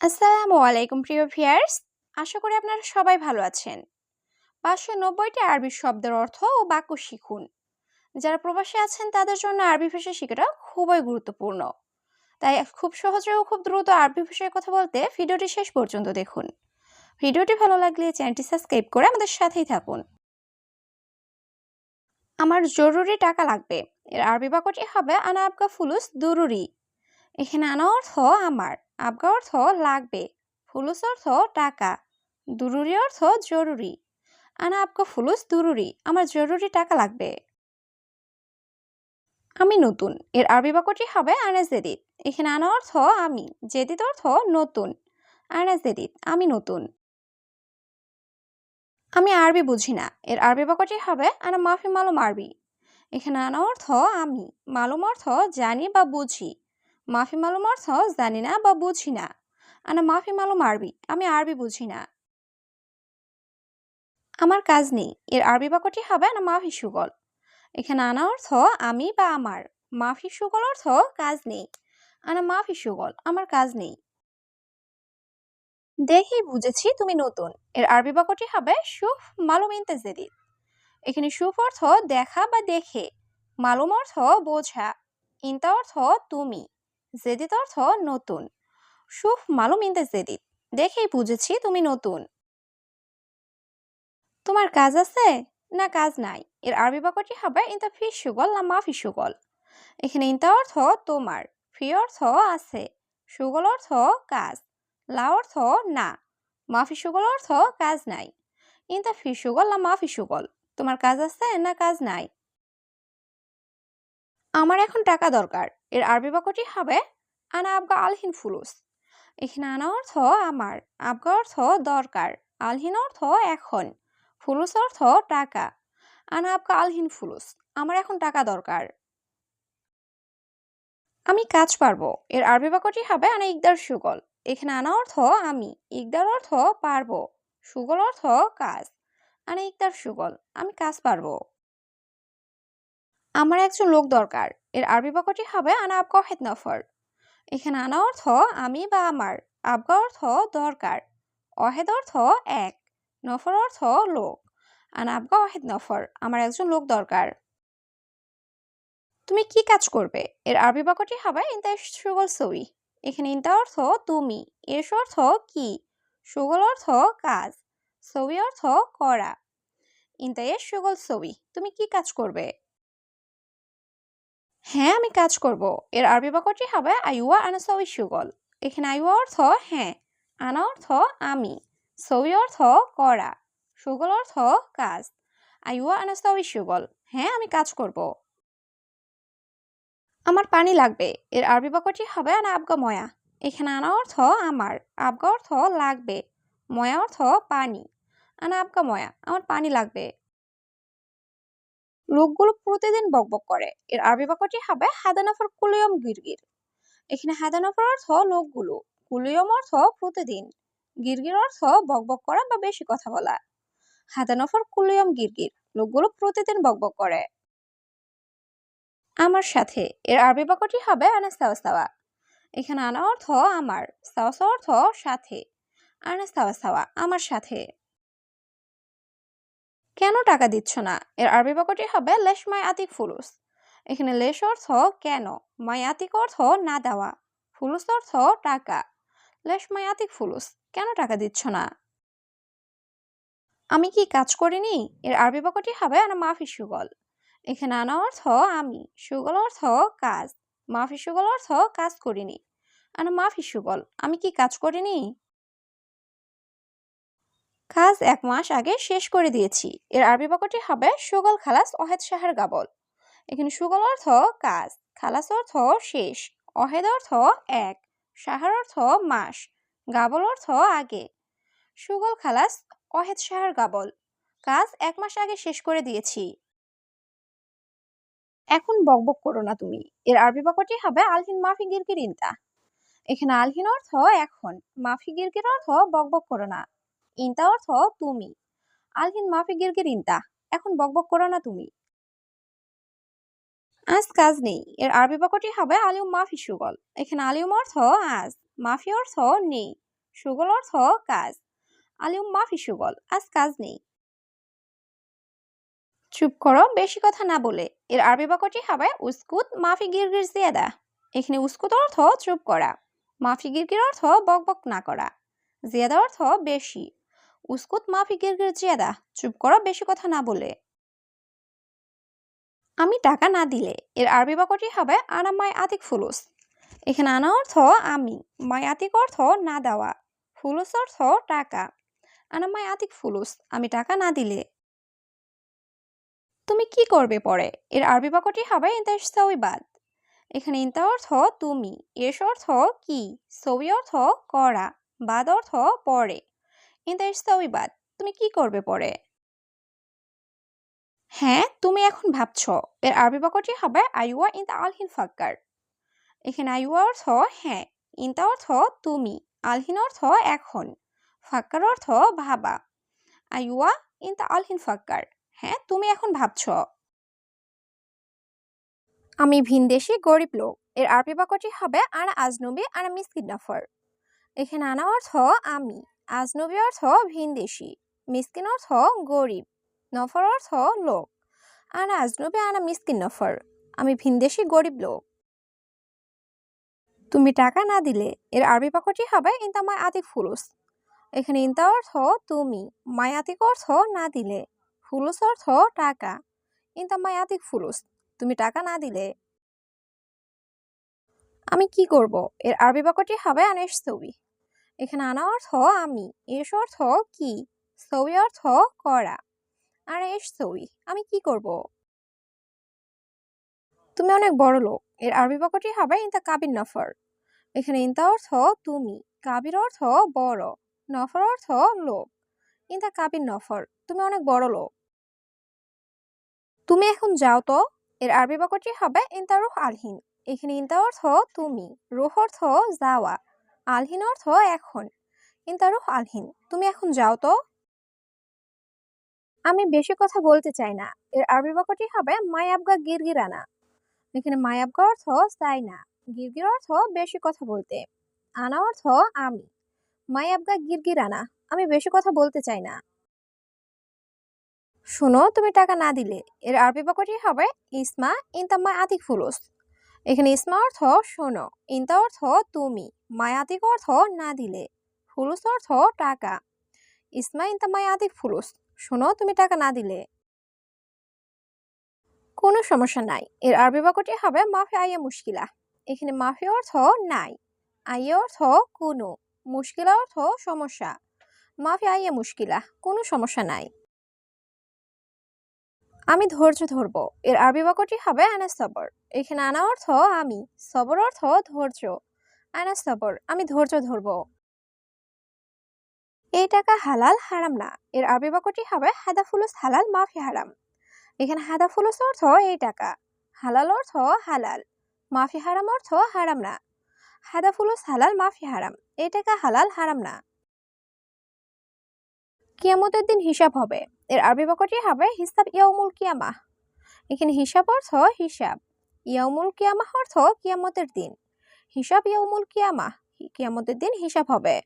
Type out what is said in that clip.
আসসালামু আলাইকুম প্রিয় ভিউয়ার্স। আশা করি আপনারা সবাই ভালো আছেন। ৫৯০টি আরবি শব্দের অর্থ ও বাক্য শিখুন। যারা প্রবাসী আছেন তাদের জন্য আরবি ভাষা শেখাটা খুবই গুরুত্বপূর্ণ। তাই খুব সহজে ও খুব দ্রুত আরবি ভাষায় কথা বলতে ভিডিওটি শেষ পর্যন্ত দেখুন। ভিডিওটি ভালো লাগলে চ্যানেলটি সাবস্ক্রাইব করে আমাদের সাথেই থাকুন। আমার জরুরি টাকা লাগবে। এর আরবি বাক্যটি হবে আনা আবগা ফুলুস দুরুরি। এখানে আনা অর্থ আমার, আবগা অর্থ লাগবে, ফুলুস অর্থ টাকা, দুরুরি অর্থ জরুরি। আনা আবগা ফুলুস দুরুরি, আমার জরুরি টাকা লাগবে। আমি নতুন। এর আরবি বাক্যটি হবে আনা জেদিদ। এখানে আনা অর্থ আমি, জেদিদ অর্থ নতুন। আনা জেদিদ, আমি নতুন। আমি আরবি বুঝি না। এর আরবি বাক্যটি হবে আনা মাফি মালুম আরবি। এখানে আনা অর্থ আমি, মালুম অর্থ জানি বা বুঝি, মাফি মালুম অর্থ জানি না বা বুঝি না। আনা মাফি মালুম আরবি, আমি আরবি বুঝি না। আমার কাজ নেই। এর আরবি বাক্যটি হবে আনা মাফি সুগল। এখানে আনা অর্থ আমি বা আমার, মাফি সুগল অর্থ কাজ নেই। আনা মাফি সুগল, আমার কাজ নেই। দেখেই বুঝেছি তুমি নতুন। এর আরবি বাক্যটি হবে শুফ মালুম ইনতে জেদিদ। এখানে শুফ অর্থ দেখা বা দেখে, মালুম অর্থ বোঝা, ইনতা অর্থ তুমি, জেদিদ অর্থ নতুন। শুফ মালুম ইনতে জেদিদ, দেখেই বুঝেছি তুমি নতুন। তোমার কাজ আছে না কাজ নাই। এর আরবি বাক্যটি হবে ইনতা ফি সুগল না মাফি সুগল। এখানে ইনতা অর্থ তোমার, ফি অর্থ আছে, সুগল অর্থ কাজ, লা অর্থ না, মাফি সুগল অর্থ কাজ নাই। ইনতা ফি সুগল না মাফি সুগল, তোমার কাজ আছে না কাজ নাই। আমার এখন টাকা দরকার। এর আরবি বাক্যটি হবে আনা আবগা আলহিন ফুলুস। এখানে আনা অর্থ আমার, আবগা অর্থ দরকার, আলহিন অর্থ এখন, ফুলুস অর্থ টাকা। আনা আবগা আলহিন ফুলুস, আমার এখন টাকা দরকার। আমি কাজ পারবো। এর আরবি বাক্যটি হবে আনা ইকদার সুগল। এখানে আনা অর্থ আমি, ইকদার অর্থ পারবো, সুগল অর্থ কাজ। আনা ইকদার সুগল, আমি কাজ পারবো। আমার একজন লোক দরকার। এর আরবি বাক্যটি হবে আনা আবগা ওয়াহিদ নফর। এখানে আনা অর্থ আমি বা আমার, আবগা অর্থ দরকার, ওয়াহিদ অর্থ এক, নফর অর্থ লোক। আনা আবগা ওয়াহিদ নফর, আমার একজন লোক দরকার। তুমি কি কাজ করবে? এর আরবি বাক্যটি হবে ইনতা সুগল সই। এখানে ইনতা অর্থ তুমি, এস অর্থ কি, সুগল অর্থ কাজ, সই অর্থ করা। ইনতা এস সুগল সই, তুমি কি কাজ করবে? হ্যাঁ আমি কাজ করব। এর আরবি বাক্যটি হবে আইওয়া আনা সই সুগল। এখানে আইওয়া অর্থ হ্যাঁ, আনা অর্থ আমি, সই অর্থ করা, সুগল অর্থ কাজ। আইওয়া আনা সই সুগল, হ্যাঁ আমি কাজ করব। আমার পানি লাগবে। এর আরবি বাক্যটি হবে আনা আবগা ময়া। এখানে আনা অর্থ আমার, আবগা অর্থ লাগবে, ময়া অর্থ পানি। আনা আবগা ময়া, আমার পানি লাগবে। লোকগুলো প্রতিদিন বকবক করে। এর আরবি বাক্যটি হবে হাদানাফর কুলিয়ম গিরগির। এখানে হাদানাফর অর্থ লোকগুলো, কুলিয়ম অর্থ প্রতিদিন, গিরগির অর্থ বকবক করা বা বেশি কথা বলা। হাদানাফর কুলিয়ম গিরগির, লোকগুলো প্রতিদিন বকবক করে। আমার সাথে। এর আরবি বাক্যটি হবে আনা সাওয়া সাওয়া। এখানে আনা অর্থ আমার, সাওয়া সাওয়া অর্থ সাথে। আনা সাওয়া সাওয়া, আমার সাথে। কেন টাকা দিচ্ছ না? এর আরবি বাক্যটি হবে লেশ মাই আতিক ফুলুস। এখানে লেশ অর্থ কেন, মাই আতিক অর্থ না দেওয়া, ফুলুস অর্থ টাকা। লেশ মাই আতিক ফুলুস, কেন টাকা দিচ্ছ না? আমি কি কাজ করিনি? এর আরবি বাক্যটি হবে আনা মাফি সুগল। এখানে আনা অর্থ আমি, সুগল অর্থ কাজ, মাফি সুগল অর্থ কাজ করিনি। আনা মাফি সুগল, আমি কি কাজ করিনি? কাজ ১ মাস আগে শেষ করে দিয়েছি। এর আরবি বাক্যটি হবে সুগল খালাস ওহেদ শাহর গাবল। এখানে সুগল অর্থ কাজ, খালাস অর্থ শেষ, ওহেদ অর্থ এক, শাহর অর্থ মাস, গাবল অর্থ আগে। সুগল খালাস ওহেদ শাহর গাবল, কাজ ১ মাস আগে শেষ করে দিয়েছি। এখন বকবক করো না তুমি। এর আরবি বাক্যটি হবে আলহিন মাফি গিরগির ইনতা। এখানে আলহিন অর্থ এখন, মাফি গিরগির অর্থ বকবক করো না, ইনতা অর্থ তুমি। আলহিন মাফি গিরগির ইনতা, এখন বকবক করো না তুমি। আজ কাজ নেই। এর আরবি বাক্যটি হবে আলিউম মাফি সুগল। এখানে আলিউম অর্থ আজ, মাফি অর্থ নেই, শুগল অর্থ কাজ। আলিউম মাফি শুগল, আজ কাজ নেই। চুপ করো, বেশি কথা না বলে। এর আরবি বাক্যটি হবে উস্কুত মাফি গিরগির জিয়াদা। এখানে উস্কুত অর্থ চুপ করা, মাফি গিরগির অর্থ বকবক না করা, জিয়াদা অর্থ বেশি। উস্কুত মাফি গিরগির জিয়াদা, চুপ করো বেশি কথা না বলে। আমি টাকা না দিলে। এর আরবি বাক্যটি হবে আনা মাই আতিক ফুলুস। এখানে আনা অর্থ আমি, মাই আতিক অর্থ না দেওয়া, ফুলুস অর্থ টাকা। আনা মাই আতিক ফুলুস, আমি টাকা না দিলে। তুমি কি করবে পরে? এর আরবি বাক্যটি হবে ইনতা ইশতাউইবাদ। এখানে ইনতা অর্থ তুমি, এস অর্থ কি, সউই অর্থ করা, বাদ অর্থ পরে। ইনতা ইশতাউইবাদ, তুমি কি করবে পরে? হ্যাঁ, তুমি এখন ভাবছো। এর আরবি বাক্যটি হবে আইওয়া ইনতা আলহিন ফাক্কার। এখানে আইওয়া অর্থ হ্যাঁ, ইনতা অর্থ তুমি, আলহিন অর্থ এখন, ফাক্কার অর্থ ভাবা। আইওয়া ইনতা আলহিন ফাক্কার, হ্যাঁ তুমি এখন ভাবছো। আমি ভিনদেশি গরিব লোক। এর আরবি বাক্যটি হবে আনা আজনবী আনা মিসকিন নফর। এখানে আনা অর্থ আমি, আজনবী অর্থ ভিনদেশি, মিসকিন অর্থ গরিব, নফর অর্থ লোক। আনা আজনবী আনা মিসকিন নফর, আমি ভিনদেশি গরিব লোক। তুমি টাকা না দিলে। এর আরবি বাক্যটি হবে ইনতা মাই আতিক ফুলুস। এখানে ইনতা অর্থ তুমি, মাই আতিক অর্থ না দিলে, ফুলুস অর্থ টাকা। ইনতা মাই আতিক ফুলুস, তুমি টাকা না দিলে। আমি কি করব? এর আরবি বাক্যটি হবে আনেশ সবি। এখানে আনা অর্থ আমি, এস অর্থ কি, সবি অর্থ করা। আনেশ সবি, আমি কি করব? তুমি অনেক বড় লোক। এর আরবি বাক্যটি হবে ইনতা কাবির নফর। এখানে ইনতা অর্থ তুমি, কাবির অর্থ বড়, নফর অর্থ লোক। ইনতা কাবির নফর, তুমি অনেক বড় লোক। তুমি এখন যাও তো। এর আরবি বাক্যটি হবে ইনতা রুহ আলহিন। এখানে ইনতা অর্থ তুমি, রুহ অর্থ যাওয়া, আলহিন অর্থ এখন। ইনতা রুহ আলহিন, তুমি এখন যাও তো। আমি বেশি কথা বলতে চাই না। এর আরবি বাক্যটি হবে মাই আবগা গিরগিরানা। এখানে মাই আবগা অর্থ চাই না, গিরগির অর্থ বেশি কথা বলতে, আনা অর্থ আমি। মাই আবগা গিরগিরানা, আমি বেশি কথা বলতে চাই না। শোনো, তুমি টাকা না দিলে। এর আরবি বাক্যটি হবে ইসমা ইনতা মাই আতিক ফুলুস। এখানে ইসমা অর্থ শোনো, ইনতা অর্থ তুমি, মাই আতিক অর্থ না দিলে, ফুলুস অর্থ টাকা। ইসমা ইনতা মাই আতিক ফুলুস, শোনো তুমি টাকা না দিলে। কোনো সমস্যা নাই। এর আরবি বাক্যটি হবে মাফি আইয়া মুশকিলা। এখানে মাফি অর্থ নাই, আইয়া অর্থ কোনো, মুশকিলা অর্থ সমস্যা। মাফি আইয়া মুশকিলা, কোনো সমস্যা নাই। আমি ধৈর্য ধরবো। এর আরবি বাক্যটি হবে আনা সবর। এখানে আনা অর্থ আমি, সবর অর্থ ধৈর্য। আনা সবর, আমি ধৈর্য ধরবো। এই টাকা হালাল হারাম না। এর আরবি বাক্যটি হবে হাদা ফুলুস হালাল মাফি হারাম। এখানে হাদা ফুলুস অর্থ এই টাকা, হালাল অর্থ হালাল, মাফি হারাম অর্থ হারাম না। হাদা ফুলুস হালাল মাফি হারাম, এই টাকা হালাল হারাম না। কিয়ামতের দিন হিসাব হবে। এর আরবি বাক্যটি হবে হিসাব ইয়াউমুল কিয়ামাহ। এখানে হিসাব অর্থ হিসাব, ইয়াউমুল কিয়ামাহ অর্থ কিয়ামতের দিন। হিসাব ইয়াউমুল কিয়ামাহ, কিয়ামতের দিন হিসাব হবে।